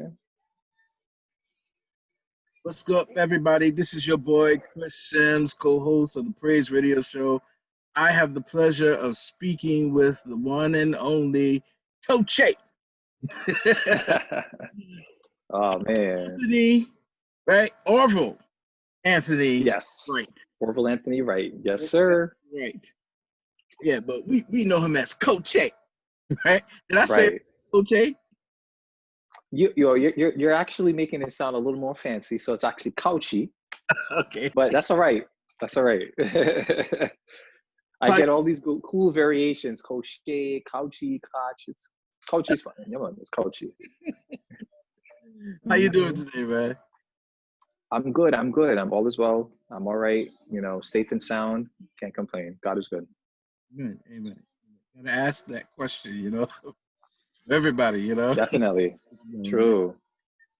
Okay. What's up, everybody? This is your boy, Chris Sims, co-host of the Praise Radio Show. I have the pleasure of speaking with the one and only Coche. Oh man. Anthony, right? Orville Anthony, Yes. right? Orville Anthony Wright. Yes, sir. Right. Yeah, but we know him as Coche, right? Did I say Right. Coche? You're actually making it sound a little more fancy, so it's actually Coche, Okay. but that's all right. That's all right. I get all these cool variations. Coche, Couchy, Koch. It's Coche's fine. Come on, it's Coche. How you doing today, man? I'm good. I'm good. I'm all is well. I'm all right. You know, safe and sound. Can't complain. God is good. Amen. Amen. Gotta ask that question, you know. Everybody, you know. Definitely. True.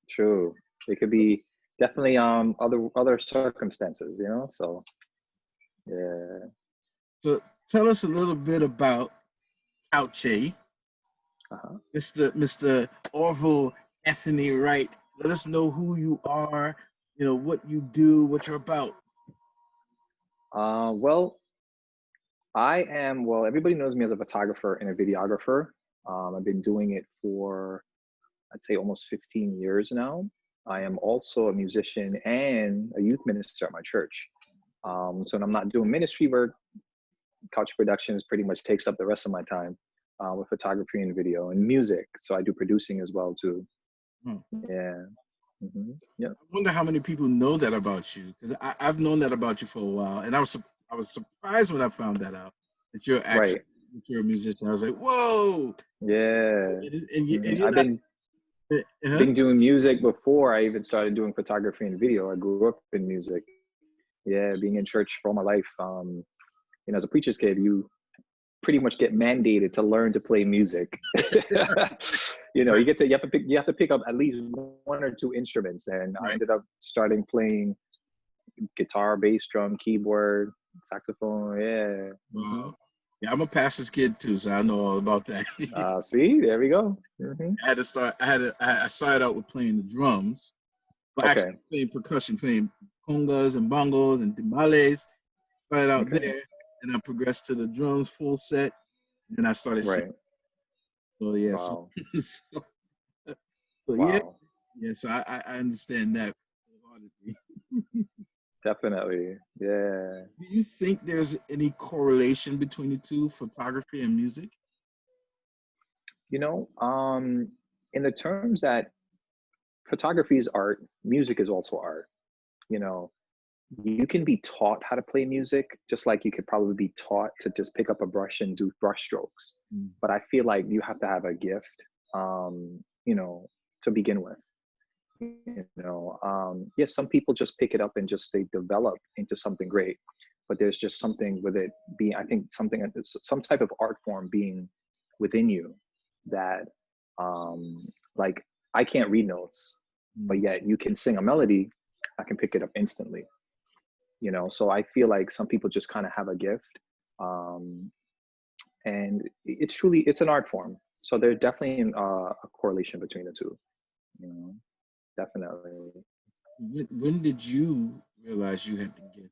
True. It could be definitely other circumstances, you know. So yeah. So tell us a little bit about Coche, Uh-huh. Mr. Orville Anthony Wright. Let us know who you are, you know, what you do, what you're about. Well, everybody knows me as a photographer and a videographer. I've been doing it for, I'd say, almost 15 years now. I am also a musician and a youth minister at my church. So when I'm not doing ministry work, Couch Productions pretty much takes up the rest of my time with photography and video and music. So I do producing as well too. Yeah. Mm-hmm. Yeah. I wonder how many people know that about you, because I've known that about you for a while, and I was surprised when I found that out that you're actually Right. that you're a musician. I was like, whoa. Yeah. And I've been doing music before I even started doing photography and video. I grew up in music. Yeah, being in church for all my life. You know, as a preacher's kid, you pretty much get mandated to learn to play music. You know, you have to pick up at least one or two instruments, and I ended up starting playing guitar, bass, drum, keyboard, saxophone. Yeah. Wow. Yeah, I'm a pastor's kid too, so I know all about that. See, there we go. Mm-hmm. I started out with playing the drums, but actually playing percussion, playing congas and bongos and timbales. Started out there, and I progressed to the drums full set, and then I started singing. So yeah, wow. So I understand that. Definitely, yeah. Do you think there's any correlation between the two, photography and music? You know, in the terms that photography is art, music is also art. You know, you can be taught how to play music, just like you could probably be taught to just pick up a brush and do brush strokes. But I feel like you have to have a gift, you know, to begin with. You know, yes, some people just pick it up and just they develop into something great. But there's just something with it being, I think, some type of art form being within you that, like, I can't read notes, but yet you can sing a melody. I can pick it up instantly. You know, so I feel like some people just kind of have a gift, and it's an art form. So there's definitely a correlation between the two. You know, definitely. When did you realize you had to get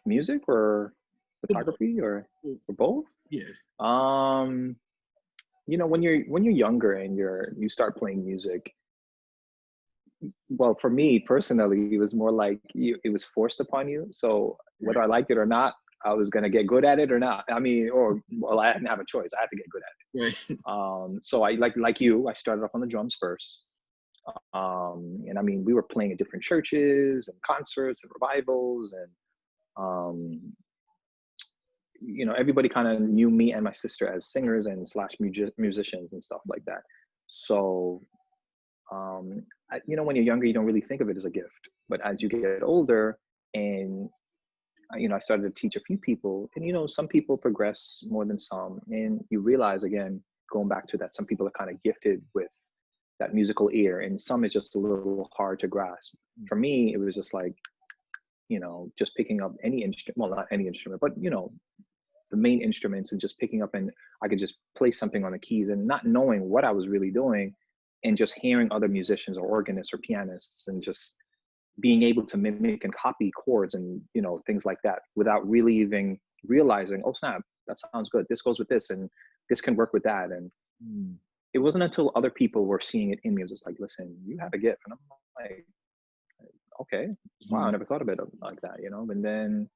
music or photography or both? Yeah. You know, when you're younger and you start playing music, well, for me personally, it was more like it was forced upon you. So whether I liked it or not, I was gonna get good at it or not. I mean, well, I didn't have a choice. I had to get good at it. Right. So I like you, I started off on the drums first. And I mean, we were playing at different churches and concerts and revivals, and you know, everybody kind of knew me and my sister as singers and / musicians and stuff like that. So you know, when you're younger, you don't really think of it as a gift. But as you get older, and you know, I started to teach a few people, and you know, some people progress more than some, and you realize, again, going back to that, some people are kind of gifted with that musical ear, and some is just a little hard to grasp. For me, it was just like, you know, just picking up any instrument, well, not any instrument, but you know, the main instruments and just picking up, and I could just play something on the keys and not knowing what I was really doing, and just hearing other musicians or organists or pianists and just being able to mimic and copy chords and things like that without really even realizing, oh snap, that sounds good, this goes with this and this can work with that. And Mm. it wasn't until other people were seeing it in me, it was just like, listen, you have a gift. And I'm like, okay, wow, I Mm. never thought of it like that, and then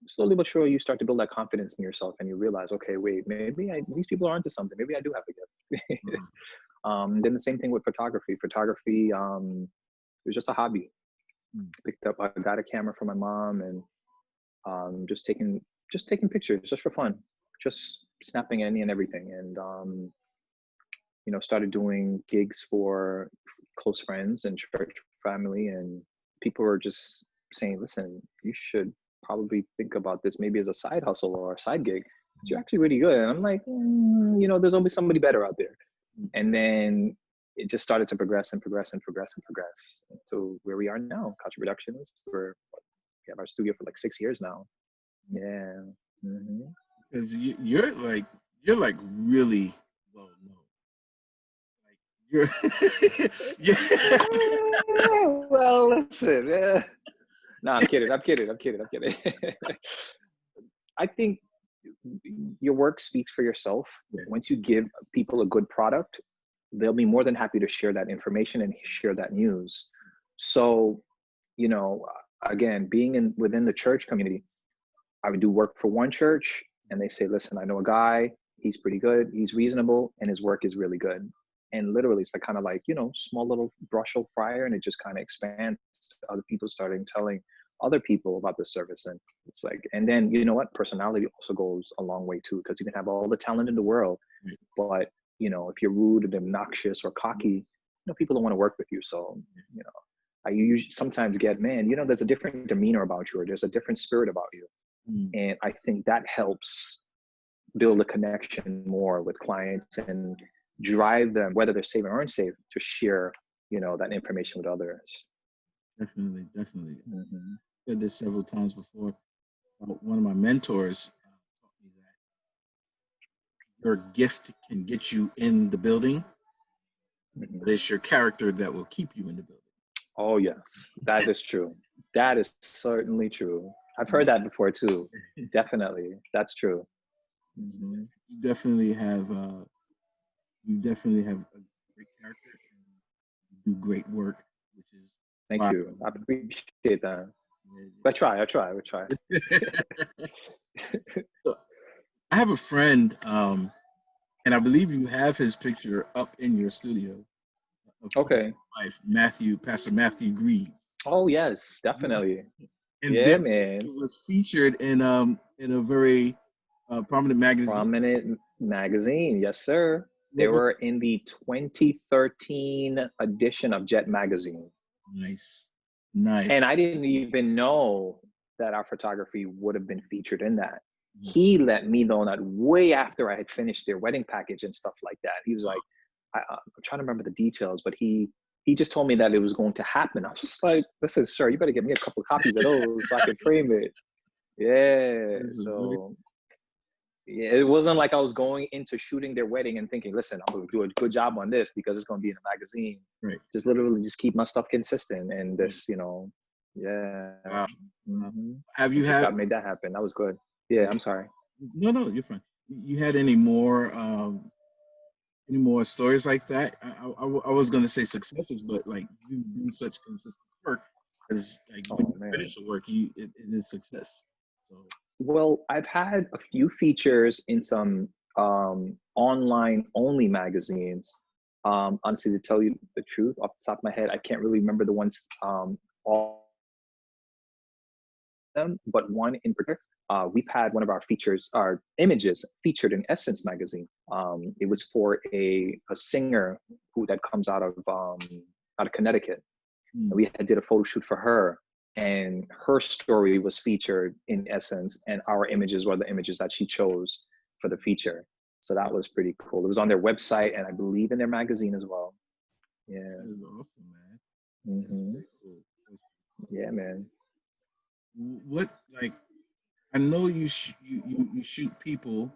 slowly but surely you start to build that confidence in yourself and you realize, okay, wait, maybe these people are onto something, maybe I do have a gift. Mm. Then the same thing with photography. It was just a hobby. Mm. Picked up, I got a camera from my mom, and just taking pictures just for fun, just snapping any and everything. And started doing gigs for close friends and church family, and people were just saying, listen, you should probably think about this maybe as a side hustle or a side gig, because you're actually really good. And I'm like, there's always somebody better out there. Mm. And then it just started to progress and progress and progress and progress to where we are now. Coche Productions. We have our studio for like 6 years now. Yeah. Hmm. Because you're like really well known. Like you're yeah. Well, listen. No, I'm kidding. I'm kidding. I'm kidding. I'm kidding. I think your work speaks for yourself. Yeah. Once you give people a good product, they'll be more than happy to share that information and share that news. So, you know, again, being within the church community, I would do work for one church and they say, listen, I know a guy, he's pretty good, he's reasonable, and his work is really good. And literally it's like kind of like, small little brushel fire, and it just kind of expands to other people starting telling other people about the service. And it's like, and then you know what? Personality also goes a long way too, because you can have all the talent in the world, Right. but if you're rude and obnoxious or cocky, people don't want to work with you. So, I usually sometimes get, man, there's a different demeanor about you, or there's a different spirit about you. Mm. And I think that helps build a connection more with clients and drive them, whether they're saving or unsafe, to share, that information with others. Definitely, definitely. Mm-hmm. I said this several times before. One of my mentors taught me that your gift can get you in the building, Mm-hmm. but it's your character that will keep you in the building. Oh, yes, that is true. That is certainly true. I've heard that before too. Definitely. That's true. Mm-hmm. You definitely have a great character and you do great work, which is Thank why you. I appreciate that. I try. So, I have a friend, and I believe you have his picture up in your studio of his Okay. wife, Pastor Matthew Green. Oh, yes, definitely. And Yeah, then man. it was featured in a very prominent magazine. Prominent magazine. Yes, sir. They What- were in the 2013 edition of Jet magazine. Nice, And nice. I didn't even know that our photography would have been featured in that. Mhm. He let me know that way after I had finished their wedding package and stuff like that. He was like, I'm trying to remember the details, but he just told me that it was going to happen. I was just like, listen, sir, you better get me a couple of copies of those so I can frame it. Yeah. This is really So yeah, it wasn't like I was going into shooting their wedding and thinking, listen, I'm going to do a good job on this because it's going to be in a magazine. great. Just literally just keep my stuff consistent. And Right. this, yeah. Wow. Mm-hmm. Have you Just had? got made that happen. That was good. Yeah, I'm sorry. No, you're fine. You had any more stories like that? I was gonna say successes, but like you do such consistent work, because like when Oh, you man. finish the work, it is success. So Well, I've had a few features in some online only magazines. Honestly, to tell you the truth, off the top of my head, I can't really remember the ones all of them, but one in particular. We've had one of our images featured in Essence magazine. It was for a singer who that comes out of Connecticut. mm, We did a photo shoot for her, and her story was featured in Essence, and our images were the images that she chose for the feature. So that was pretty cool. It was on their website, and I believe in their magazine as well. Yeah. that is awesome, man. That's Hmm. very cool. Yeah, man. What like I know you shoot people.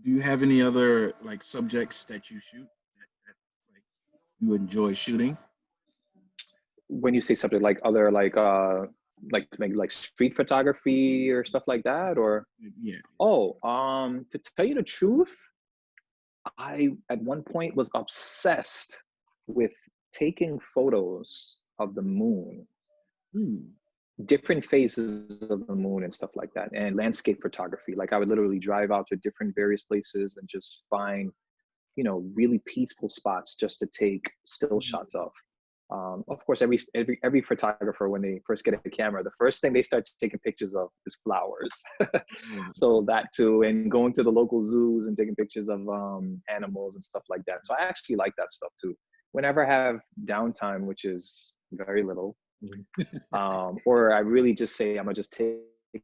Do you have any other like subjects that you shoot that like you enjoy shooting? When you say something like other like maybe like street photography or stuff like that, or Yeah. oh, to tell you the truth, I at one point was obsessed with taking photos of the moon, Ooh. different phases of the moon and stuff like that, and landscape photography. Like I would literally drive out to different various places and just find, really peaceful spots just to take still shots of. Of course, every photographer, when they first get a camera, the first thing they start taking pictures of is flowers. Yeah. So that too, and going to the local zoos and taking pictures of animals and stuff like that. So I actually like that stuff too. Whenever I have downtime, which is very little, or I really just say I'm gonna just take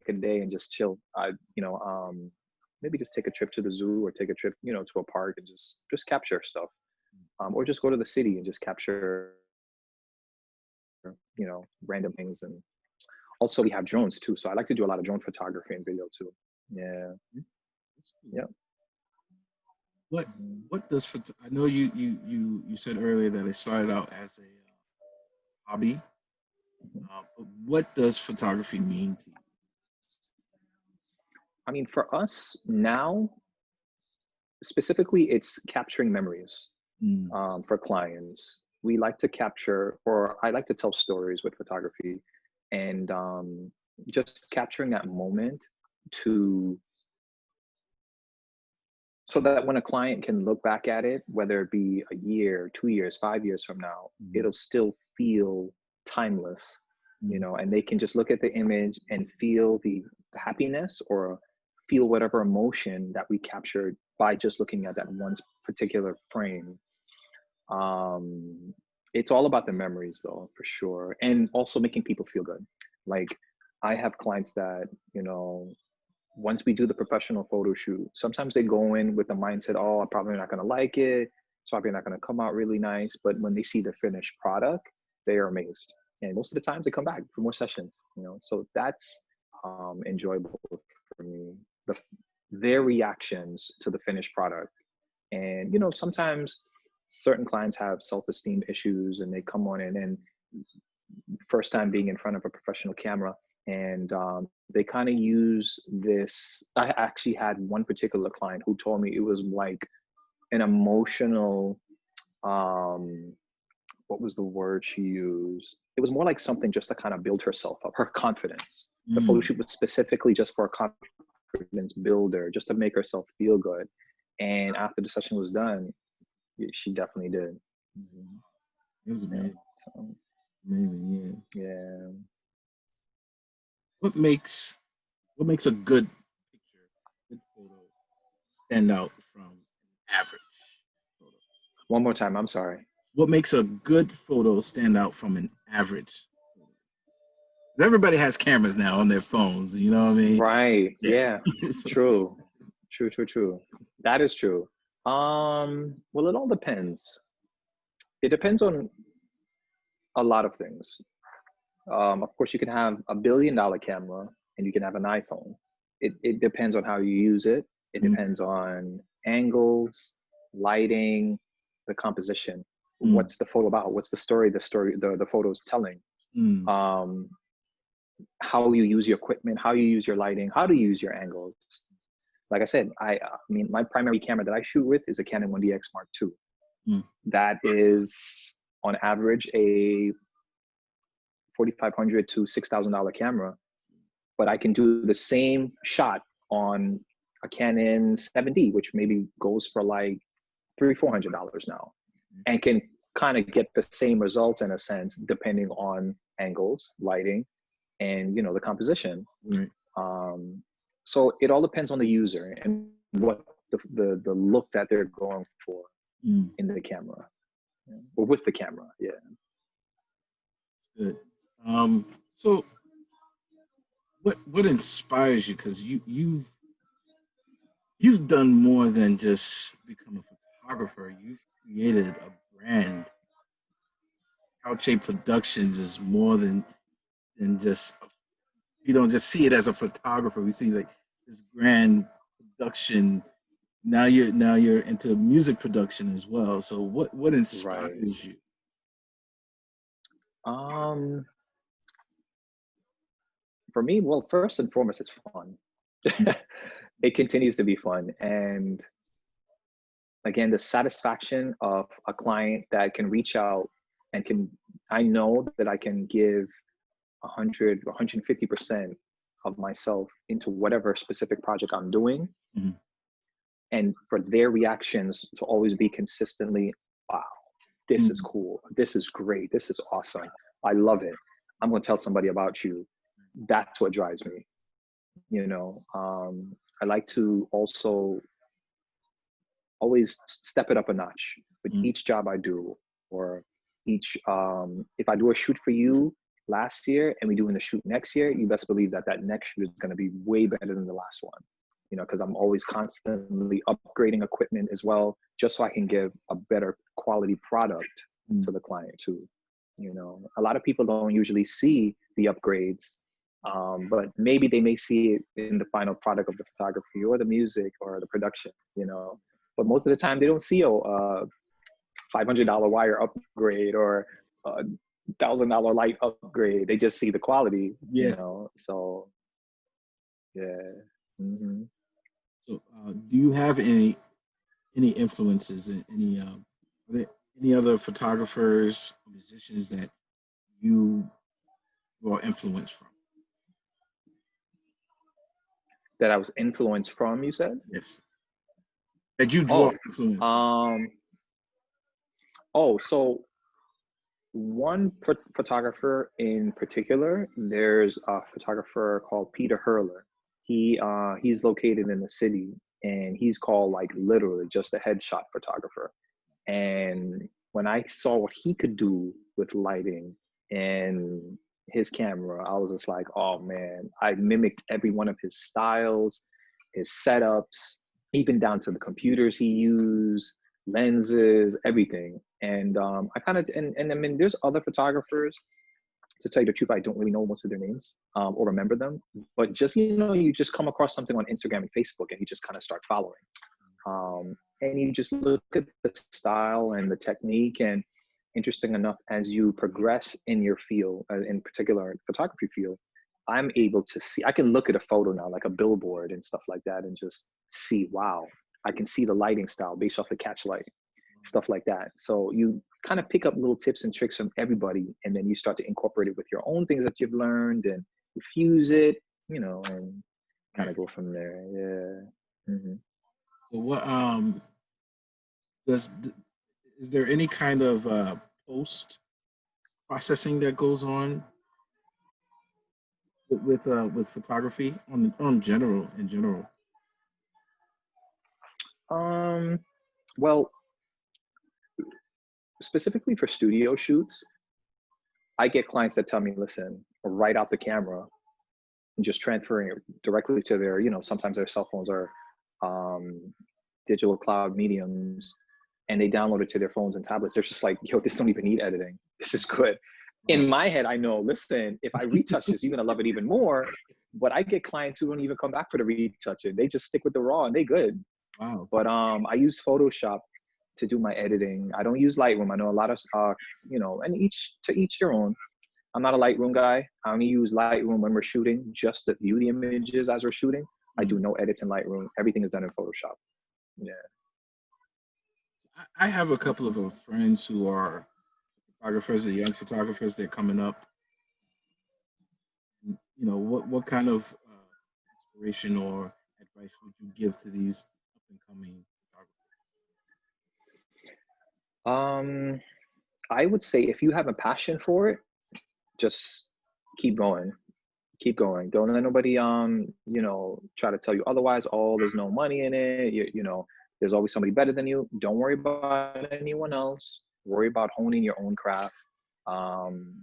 a day and just chill. Maybe just take a trip to the zoo or take a trip, to a park and just capture stuff, or just go to the city and just capture, random things. And also we have drones too, so I like to do a lot of drone photography and video too. Yeah, That's cool. yeah. What Mhm. what does I know you said earlier that it started out as a hobby. Mhm. But what does photography mean to you? I mean, for us now, specifically, it's capturing memories. Mm, For clients, we like to capture, or I like to tell stories with photography, and just capturing that moment to so that when a client can look back at it, whether it be a year, 2 years, 5 years from now, mm, it'll still feel timeless, mm, and they can just look at the image and feel the happiness, or feel whatever emotion that we captured by just looking at that one particular frame. um it's all about the memories though, for sure, and also making people feel good. Like, I have clients that, once we do the professional photo shoot, sometimes they go in with the mindset, oh, I'm probably not going to like it, it's probably not going to come out really nice, but when they see the finished product, they are amazed, and most of the times they come back for more sessions, so that's enjoyable for me. Their reactions to the finished product. And sometimes certain clients have self-esteem issues, and they come on in, and first time being in front of a professional camera, and they kind of use this. I actually had one particular client who told me it was like an emotional, um what was the word she used? It was more like something just to kind of build herself up, her confidence. The photo mm, shoot was specifically just for a confidence builder, just to make herself feel good. And after the session was done, she definitely did. Mhm. that's Yeah. amazing. So, Amazing. Yeah. yeah. What makes what makes a good picture, good photo stand out from an average photo? One more time. I'm sorry. What makes a good photo stand out from an average photo? Everybody has cameras now on their phones. You know what I mean? Right. Yeah. Yeah. True. True. True. True. That is true. Well, it all depends. It depends on a lot of things. Of course, you can have $1 billion camera and you can have an iPhone. It depends on how you use it. It Mm, depends on angles, lighting, the composition. mm, What's the photo about? What's the story? The photo is telling. mm, Um, how you use your equipment, how you use your lighting, how to use your angles. Like I said, I mean, my primary camera that I shoot with is a Canon 1DX Mark II. mm, That is on average a 4,500 to $6,000 camera, but I can do the same shot on a Canon 7D, which maybe goes for like $300-400 now, and can kind of get the same results in a sense, depending on angles, lighting, and the composition. right. Um, so it all depends on the user and what the look that they're going for Mm, in the camera, or with the camera. Yeah. good. Um, so what inspires you? Because you've done more than just become a photographer. You've created a brand. Coche Productions is more than just you don't just see it as a photographer. We see like this grand production. Now you're into music production as well. So what Right. inspires you? Um, for me, well, first and foremost, it's fun. It continues to be fun. And again, the satisfaction of a client that can reach out and can, I know that I can give 100, 150% of myself into whatever specific project I'm doing. Mhm. And for their reactions to always be consistently, wow, this is Mhm. cool. This is great. This is awesome. I love it. I'm going to tell somebody about you. That's what drives me. You know, I like to also always step it up a notch with Mhm. each job I do, or each if I do a shoot for you last year and we doing the shoot next year, you best believe that that next shoot is going to be way better than the last one. You know, because I'm always constantly upgrading equipment as well, just so I can give a better quality product Mhm. to the client too. You know, a lot of people don't usually see the upgrades, but maybe they may see it in the final product of the photography or the music or the production. You know, but most of the time they don't see a $500 wire upgrade or a $1,000 light upgrade. They just see the quality, you Yeah. know. So yeah. Hmm. So do you have any influences and are there any other photographers or musicians that you draw influence from? That I was influenced from, you said? Yes. That you draw Oh, influence from. um, so one photographer in particular, there's a photographer called Peter Hurler. He's located in the city, and he's called like literally just a headshot photographer. And when I saw what he could do with lighting and his camera, I was just like, oh man, I mimicked every one of his styles, his setups, even down to the computers he used, lenses, everything. And I kind of, and I mean, there's other photographers, to tell you the truth, I don't really know most of their names or remember them. But just, you know, you just come across something on Instagram and Facebook and you just kind of start following. And you just look at the style and the technique. And interesting enough, as you progress in your field, in particular photography field, I'm able to see, I can look at a photo now, like a billboard and stuff like that, and just see, wow, I can see the lighting style based off the catch light, stuff like that. So you kind of pick up little tips and tricks from everybody, and then you start to incorporate it with your own things that you've learned, and you fuse it, you know, and kind Right. of go from there. Yeah. Hmm. So what does is there any kind of post processing that goes on with photography on general in general? Um, well, specifically for studio shoots, I get clients that tell me, listen, write out the camera and just transferring it directly to their, you know, sometimes their cell phones are um, digital cloud mediums, and they download it to their phones and tablets. They're just like, yo, this don't even need editing. This is good. Wow. In my head, I know, listen, if I retouch this, you're gonna love it even more. But I get clients who don't even come back for the retouching. They just stick with the raw and they good. Wow. But I use Photoshop to do my editing. I don't use Lightroom. I know a lot of you know, and each their own. I'm not a Lightroom guy. I only use Lightroom when we're shooting, just to view the images as we're shooting. I Mm. do no edits in Lightroom. Everything is done in Photoshop. Yeah. I have a couple of friends who are photographers, or young photographers. They're coming up. You know, what kind of inspiration or advice would you give to these up and coming Um, I would say if you have a passion for it, just keep going. Keep going. Don't let nobody you know, try to tell you otherwise. Oh, there's no money in it. You know, there's always somebody better than you. Don't worry about anyone else. Worry about honing your own craft. Um,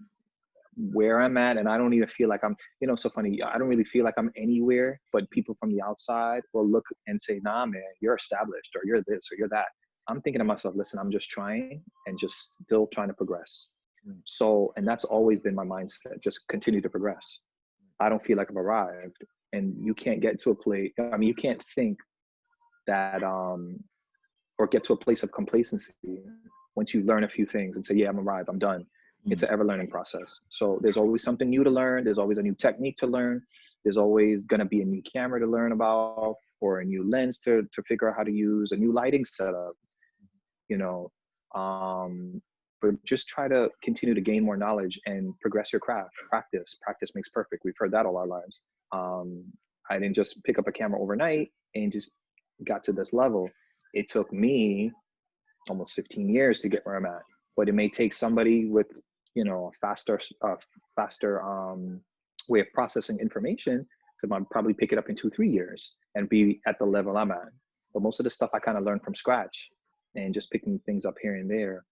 where I'm at, and I don't even feel like I'm, you know, so funny. I don't really feel like I'm anywhere, but people from the outside will look and say, nah, man, you're established, or you're this, or you're that. I'm thinking to myself, listen, I'm just trying and just still trying to progress. photography? So, and that's always been my mindset, just continue to progress. I don't feel like I've arrived. And you can't get to a place, I mean, you can't think that, or get to a place of complacency once you learn a few things and say, yeah, I'm arrived, I'm done. It's Mm. an ever learning process. So there's always something new to learn. There's always a new technique to learn. There's always going to be a new camera to learn about, or a new lens to figure out how to use, a new lighting setup, you know. Um, but just try to continue to gain more knowledge and progress your craft. Practice makes perfect. We've heard that all our lives. Um, I didn't just pick up a camera overnight and just got to this level. It took me almost 15 years to get where I'm at. But it may take somebody with, you know, faster way of processing information to probably pick it up in 2, 3 years and be at the level I'm at. But most of the stuff I kind of learned from scratch and just picking things up here and there.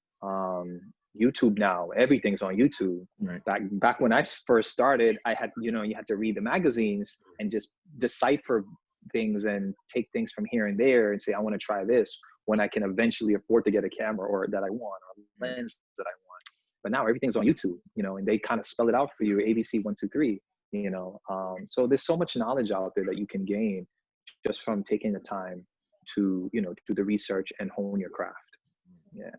YouTube now, everything's on YouTube. Right. Back when I first started, I had, you know, you had to read the magazines and just decipher things and take things from here and there and say, I want to try this when I can eventually afford to get a camera or that I want, or a lens that I want. But now everything's on YouTube, you know, and they kind of spell it out for you, ABC 1, 2, 3, you know. So there's so much knowledge out there that you can gain just from taking the time to, you know, do the research and hone your craft. Yeah.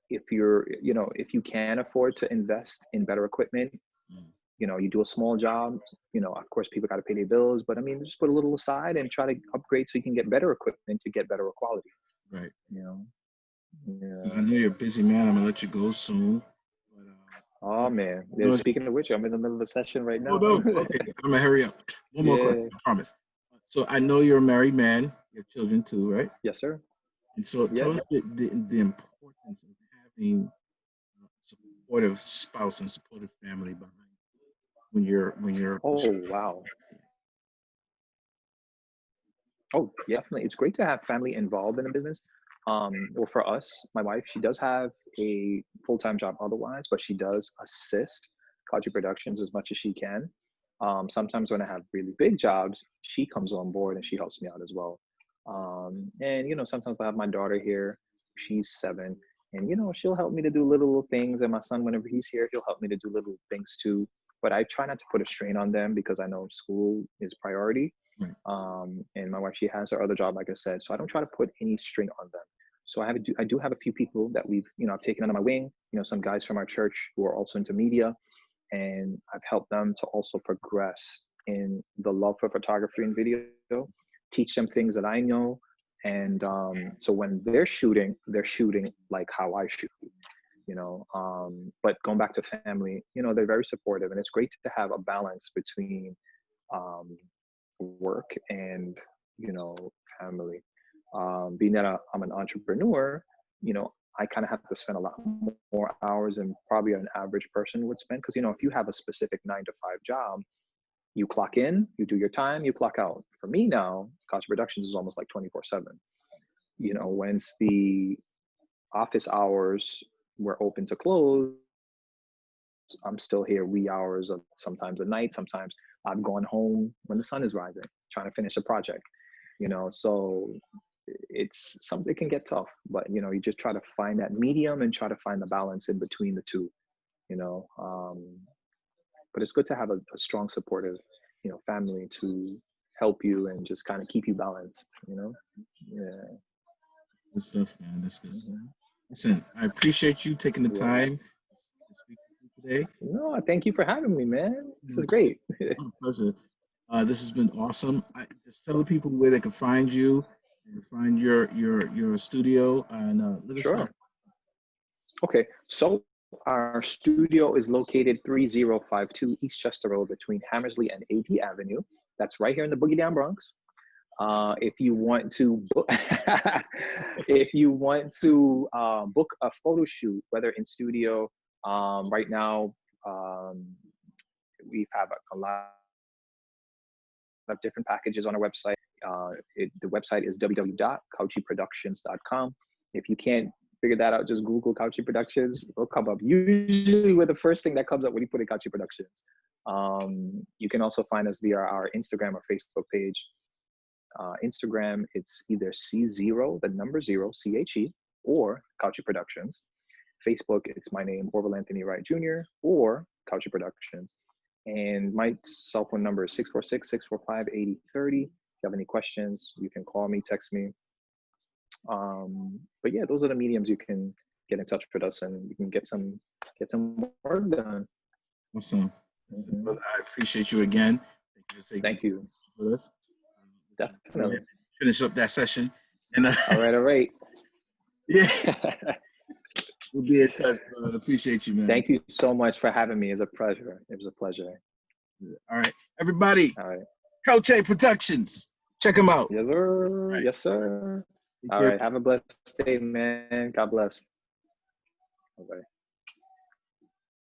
If you're, you know, if you can afford to invest in better equipment, Mm. you know, you do a small job, you know, of course people got to pay their bills, but I mean, just put a little aside and try to upgrade so you can get better equipment to get better quality, Right. you know. So Yeah. I know you're a busy man. I'm gonna let you go soon. But Oh man, yeah, no, speaking of which, I'm in the middle of a session right oh now. no, okay. I'm gonna hurry up. One more question, Yeah. I promise. So I know you're a married man. You have children too, right? Yes, sir. And so Yeah. tell us the importance of having a supportive spouse and supportive family behind you when you're Oh pursuing. wow. Oh, yeah, definitely. It's great to have family involved in a business. Well, for us, my wife, she does have a full-time job otherwise, but she does assist Coche Productions as much as she can. Sometimes when I have really big jobs, she comes on board and she helps me out as well. And you know, sometimes I have my daughter here. She's 7, and you know, she'll help me to do little things. And my son, whenever he's here, he'll help me to do little things too. But I try not to put a strain on them because I know school is priority. Right. And my wife, she has her other job, like I said, so I don't try to put any strain on them. So I do have a few people that we've, you know, I've taken under my wing, you know, some guys from our church who are also into media, and I've helped them to also progress in the love for photography and video, teach them things that I know. And so when they're shooting like how I shoot, you know. But going back to family, you know, they're very supportive, and it's great to have a balance between um, work and, you know, family. Being that I'm an entrepreneur, you know, I kind of have to spend a lot more hours than probably an average person would spend, because you know, if you have a specific 9 to 5 job, you clock in, you do your time, you clock out. For me now, cost productions is almost like 24/7. You know, once the office hours were open to close, I'm still here wee hours of sometimes at night. Sometimes I'm going home when the sun is rising, trying to finish a project, you know. So it's something can get tough, but you know, you just try to find that medium and try to find the balance in between the two, you know. But it's good to have a strong, supportive, you know, family to help you and just kind of keep you balanced, you know. Yeah. Good stuff, man. That's good stuff. Hmm. Listen, I appreciate you taking the Yeah. time to speak with me today. No, thank you for having me, man. This My is great. pleasure. This has been awesome. Just tell the people where they can find you and find your studio, and let us know. Sure. Okay, so our studio is located 3052 East Chester Road between Hammersley and AT Avenue. That's right here in the Boogie Down Bronx. If you want to book, if you want to book a photo shoot, whether in studio, right now we have a lot of different packages on our website. The website is www.couchyproductions.com. If you can't figure that out, just Google Coche Productions. It'll come up. Usually, we're the first thing that comes up when you put in Coche Productions. You can also find us via our Instagram or Facebook page. Instagram, it's either C0, the number 0, CHE, or Coche Productions. Facebook, it's my name, Orville Anthony Wright Jr., or Coche Productions. And my cell phone number is 646-645-8030. If you have any questions, you can call me, text me. But yeah, those are the mediums you can get in touch with us, and you can get some work done. Awesome. Mhm. Well, I appreciate you again. Thank you for taking Thank you. with us. Go Definitely. ahead and finish up that session. And All right. yeah, we'll be in touch, brother. Appreciate you, man. Thank you so much for having me. It was a pleasure. It was a pleasure. All right, everybody. All right. Coche Productions. Check them out. Yes, sir. Right. Yes, sir. Take All care. right. Have a blessed day, man. God bless. Bye.